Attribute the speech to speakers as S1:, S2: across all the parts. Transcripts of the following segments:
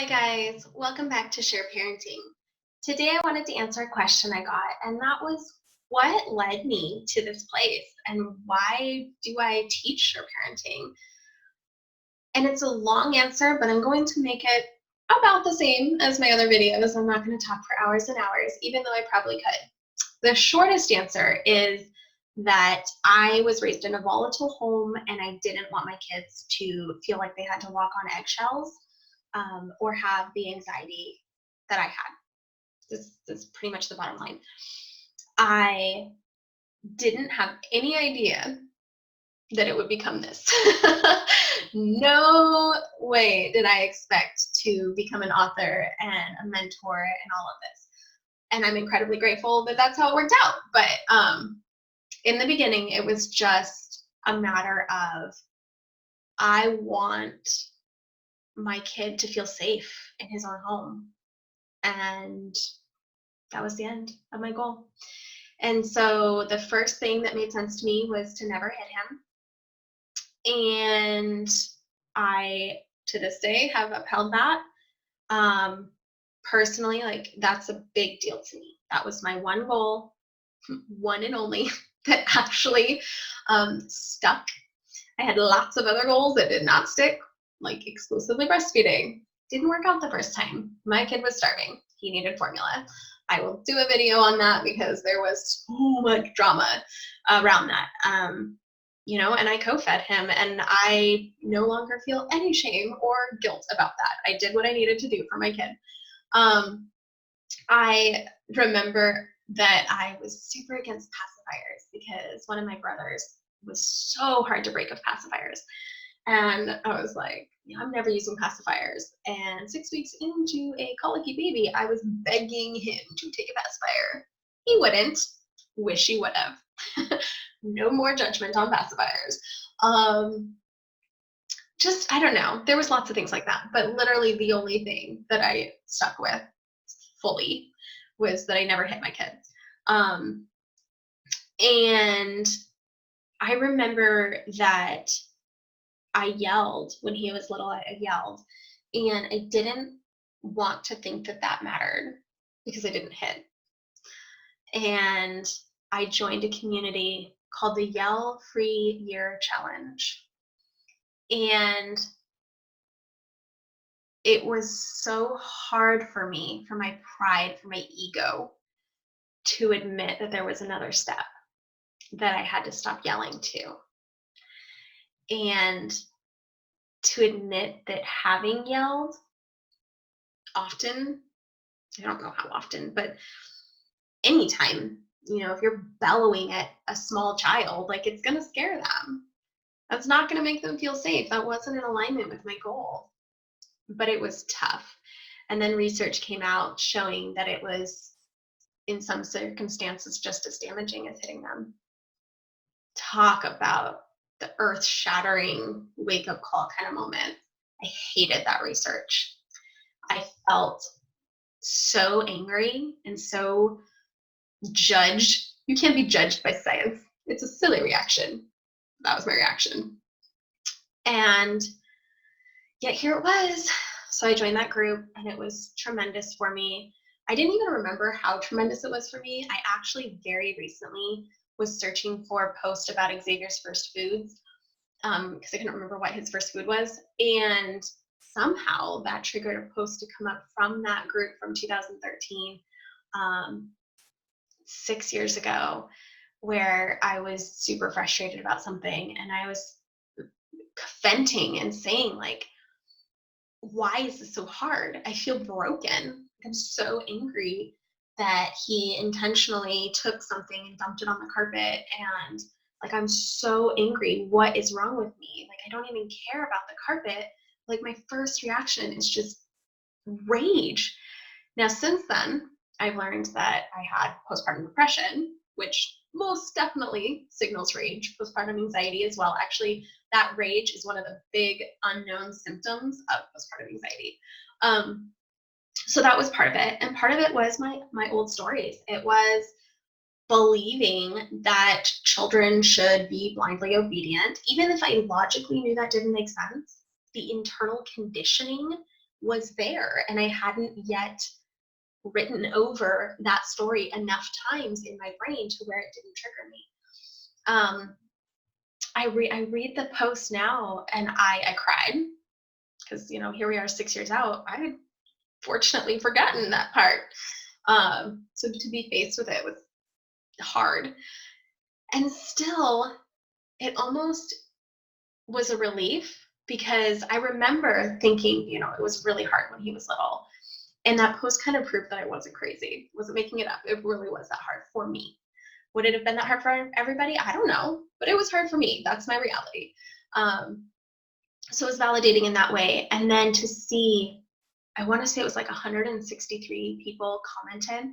S1: Hi guys, welcome back to S.U.R.E Parenting. Today I wanted to answer a question I got, and that was what led me to this place and why do I teach S.U.R.E Parenting? And it's a long answer, but I'm going to make it about the same as my other videos. I'm not going to talk for hours and hours, even though I probably could. The shortest answer is that I was raised in a volatile home and I didn't want my kids to feel like they had to walk on eggshells or have the anxiety that I had. This is pretty much the bottom line. I didn't have any idea that it would become this. No way did I expect to become an author and a mentor and all of this. And I'm incredibly grateful that that's how it worked out. But in the beginning, it was just a matter of I want my kid to feel safe in his own home. And that was the end of my goal. And so the first thing that made sense to me was to never hit him. And I, to this day, have upheld that. Personally, like that's a big deal to me. That was my one goal, one and only, that actually stuck. I had lots of other goals that did not stick, like exclusively breastfeeding. Didn't work out the first time. My kid was starving. He needed formula. I will do a video on that because there was so much drama around that. And I co-fed him, and I no longer feel any shame or guilt about that. I did what I needed to do for my kid. I remember that I was super against pacifiers because one of my brothers was so hard to break of pacifiers. And I was like, I'm never using pacifiers. And 6 weeks into a colicky baby, I was begging him to take a pacifier. He wouldn't. Wish he would have. No more judgment on pacifiers. I don't know. There was lots of things like that. But literally the only thing that I stuck with fully was that I never hit my kids. And I remember that I yelled when he was little. I yelled, and I didn't want to think that that mattered because I didn't hit. And I joined a community called the Yell Free Year Challenge. And it was so hard for me, for my pride, for my ego, to admit that there was another step that I had to stop yelling to. And to admit that having yelled often, I don't know how often, but anytime, if you're bellowing at a small child, like it's going to scare them. That's not going to make them feel safe. That wasn't in alignment with my goal. But it was tough. And then research came out showing that it was, in some circumstances, just as damaging as hitting them. Talk about the earth-shattering wake-up call kind of moment. I hated that research. I felt so angry and so judged. You can't be judged by science. It's a silly reaction. That was my reaction. And yet here it was. So I joined that group, and it was tremendous for me. I didn't even remember how tremendous it was for me. I actually very recently was searching for a post about Xavier's first foods because I couldn't remember what his first food was. And somehow that triggered a post to come up from that group from 2013, 6 years ago, where I was super frustrated about something, and I was venting and saying, like, why is this so hard? I feel broken. I'm so angry that he intentionally took something and dumped it on the carpet, and like, I'm so angry. What is wrong with me? Like, I don't even care about the carpet. Like, my first reaction is just rage. Now, since then, I've learned that I had postpartum depression, which most definitely signals rage, postpartum anxiety as well. Actually, that rage is one of the big unknown symptoms of postpartum anxiety. So that was part of it. And part of it was my old stories. It was believing that children should be blindly obedient. Even if I logically knew that didn't make sense, the internal conditioning was there, and I hadn't yet written over that story enough times in my brain to where it didn't trigger me. I read the post now and I cried because, here we are 6 years out. I had fortunately forgotten that part. So to be faced with it was hard. And still, it almost was a relief because I remember thinking, it was really hard when he was little. And that post kind of proved that I wasn't crazy, wasn't making it up. It really was that hard for me. Would it have been that hard for everybody? I don't know, but it was hard for me. That's my reality. So it was validating in that way. And then to see, I want to say it was like 163 people commented,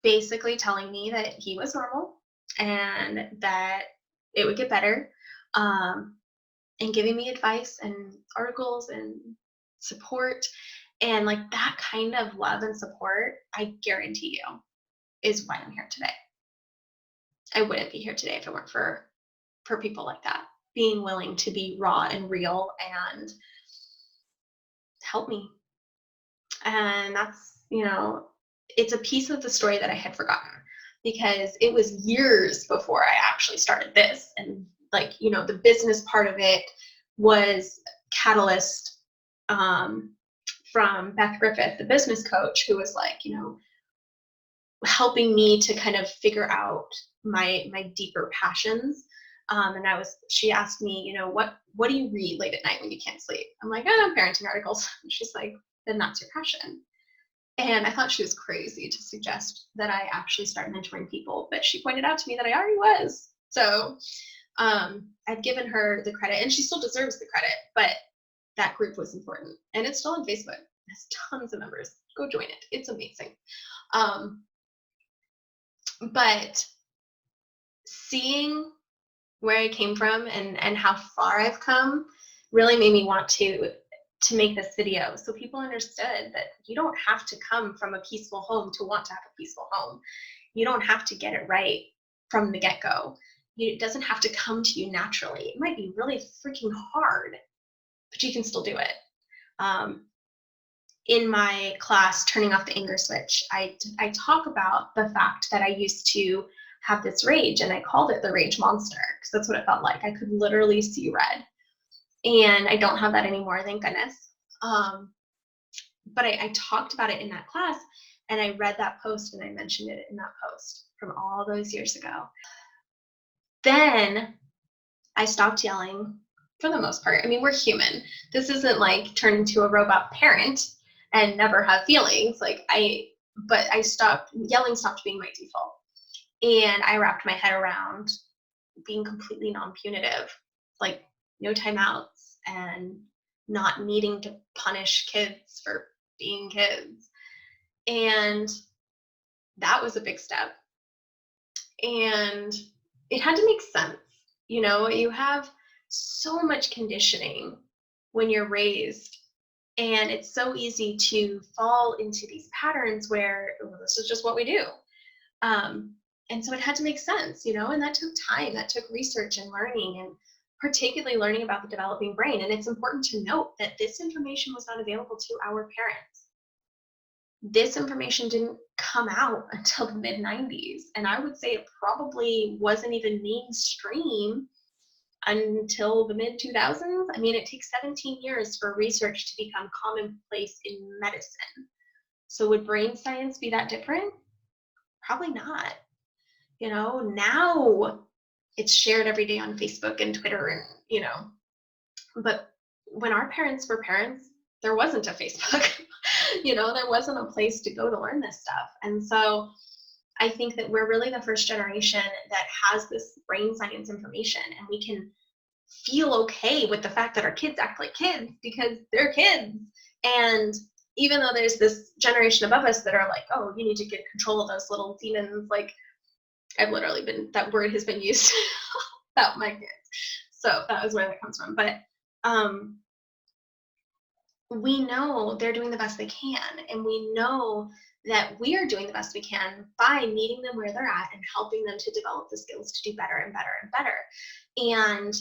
S1: basically telling me that he was normal and that it would get better, and giving me advice and articles and support. And like that kind of love and support, I guarantee you, is why I'm here today. I wouldn't be here today if it weren't for people like that, being willing to be raw and real and help me. And that's, it's a piece of the story that I had forgotten because it was years before I actually started this. And like, the business part of it was catalyst, from Beth Griffith, the business coach, who was like, helping me to kind of figure out my deeper passions. And she asked me, what do you read late at night when you can't sleep? I'm like, parenting articles. And she's like, then that's your passion. And I thought she was crazy to suggest that I actually start mentoring people, but she pointed out to me that I already was. So I've given her the credit, and she still deserves the credit, but that group was important. And it's still on Facebook. It has tons of members. Go join it. It's amazing. But seeing where I came from and how far I've come really made me want to make this video so people understood that you don't have to come from a peaceful home to want to have a peaceful home. You don't have to get it right from the get-go. It doesn't have to come to you naturally. It might be really freaking hard, but you can still do it. In my class, Turning Off the Anger Switch, I talk about the fact that I used to have this rage, and I called it the rage monster because that's what it felt like. I could literally see red. And I don't have that anymore, thank goodness. But I talked about it in that class, and I read that post and I mentioned it in that post from all those years ago. Then I stopped yelling for the most part. I mean, we're human. This isn't like turn into a robot parent and never have feelings. But I stopped, yelling stopped being my default. And I wrapped my head around being completely non-punitive, like no timeouts and not needing to punish kids for being kids. And that was a big step. And it had to make sense. You have so much conditioning when you're raised, and it's so easy to fall into these patterns where, this is just what we do. And so it had to make sense, and that took time, that took research and learning, and particularly learning about the developing brain. And it's important to note that this information was not available to our parents. This information didn't come out until the mid-90s. And I would say it probably wasn't even mainstream until the mid-2000s. I mean, it takes 17 years for research to become commonplace in medicine. So would brain science be that different? Probably not. Now it's shared every day on Facebook and Twitter, and, but when our parents were parents, there wasn't a Facebook, there wasn't a place to go to learn this stuff. And so I think that we're really the first generation that has this brain science information, and we can feel okay with the fact that our kids act like kids because they're kids. And even though there's this generation above us that are like, oh, you need to get control of those little demons, like I've literally that word has been used about my kids. So that was where that comes from. But we know they're doing the best they can, and we know that we are doing the best we can by meeting them where they're at and helping them to develop the skills to do better and better and better. And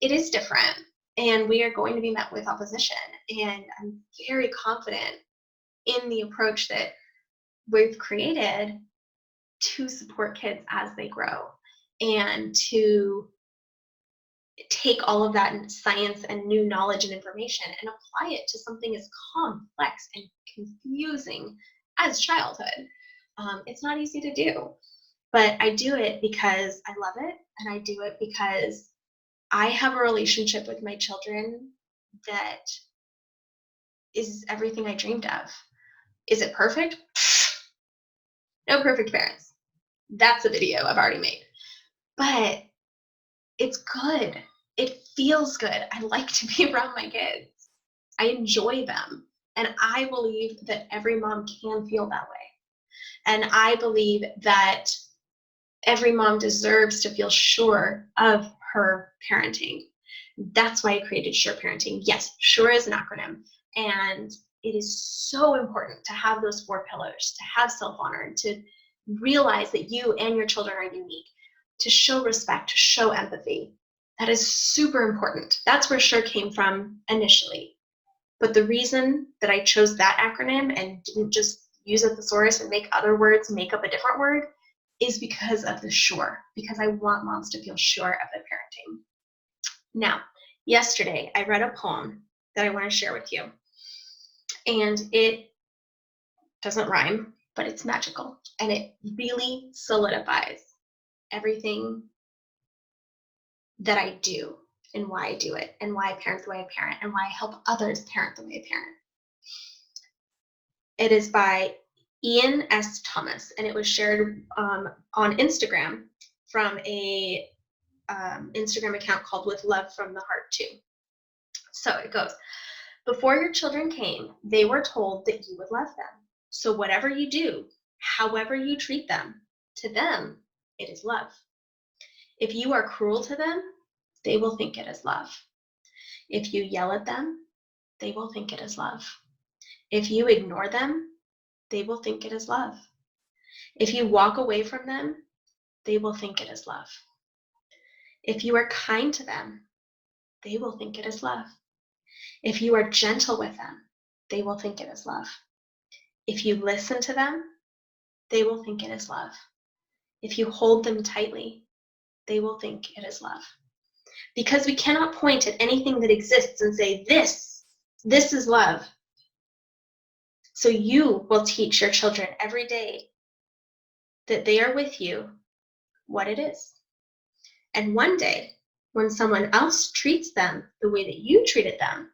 S1: it is different. And we are going to be met with opposition. And I'm very confident in the approach that we've created to support kids as they grow and to take all of that science and new knowledge and information and apply it to something as complex and confusing as childhood. It's not easy to do, but I do it because I love it, and I do it because I have a relationship with my children that is everything I dreamed of. Is it perfect? No perfect parents. That's a video I've already made. But it's good. It feels good. I like to be around my kids. I enjoy them. And I believe that every mom can feel that way. And I believe that every mom deserves to feel sure of her parenting. That's why I created S.U.R.E Parenting. Yes, S.U.R.E is an acronym. And it is so important to have those 4 pillars, to have self-honor, to realize that you and your children are unique, to show respect, to show empathy. That is super important. That's where S.U.R.E came from initially. But the reason that I chose that acronym and didn't just use a thesaurus and make other words make up a different word is because of the S.U.R.E, because I want moms to feel sure of their parenting. Now, yesterday I read a poem that I want to share with you. And it doesn't rhyme, but it's magical. And it really solidifies everything that I do and why I do it and why I parent the way I parent and why I help others parent the way I parent. It is by Ian S. Thomas, and it was shared on Instagram from a Instagram account called With Love from the Heart Too. So it goes, before your children came, they were told that you would love them. So whatever you do, however you treat them, to them, it is love. If you are cruel to them, they will think it is love. If you yell at them, they will think it is love. If you ignore them, they will think it is love. If you walk away from them, they will think it is love. If you are kind to them, they will think it is love. If you are gentle with them, they will think it is love. If you listen to them, they will think it is love. If you hold them tightly, they will think it is love. Because we cannot point at anything that exists and say, this is love. So you will teach your children every day that they are with you what it is. And one day, when someone else treats them the way that you treated them,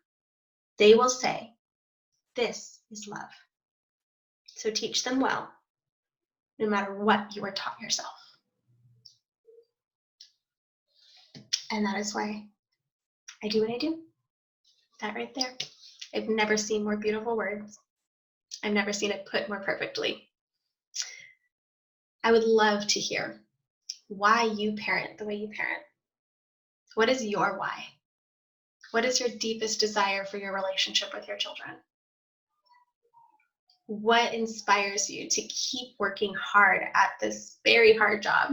S1: they will say, this is love. So teach them well, no matter what you were taught yourself. And that is why I do what I do. That right there. I've never seen more beautiful words. I've never seen it put more perfectly. I would love to hear why you parent the way you parent. What is your why? What is your deepest desire for your relationship with your children? What inspires you to keep working hard at this very hard job?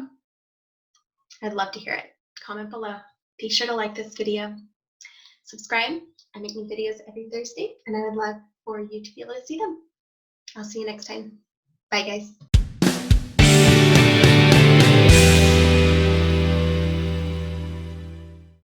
S1: I'd love to hear it. Comment below. Be sure to like this video. Subscribe. I make new videos every Thursday, and I would love for you to be able to see them. I'll see you next time. Bye, guys.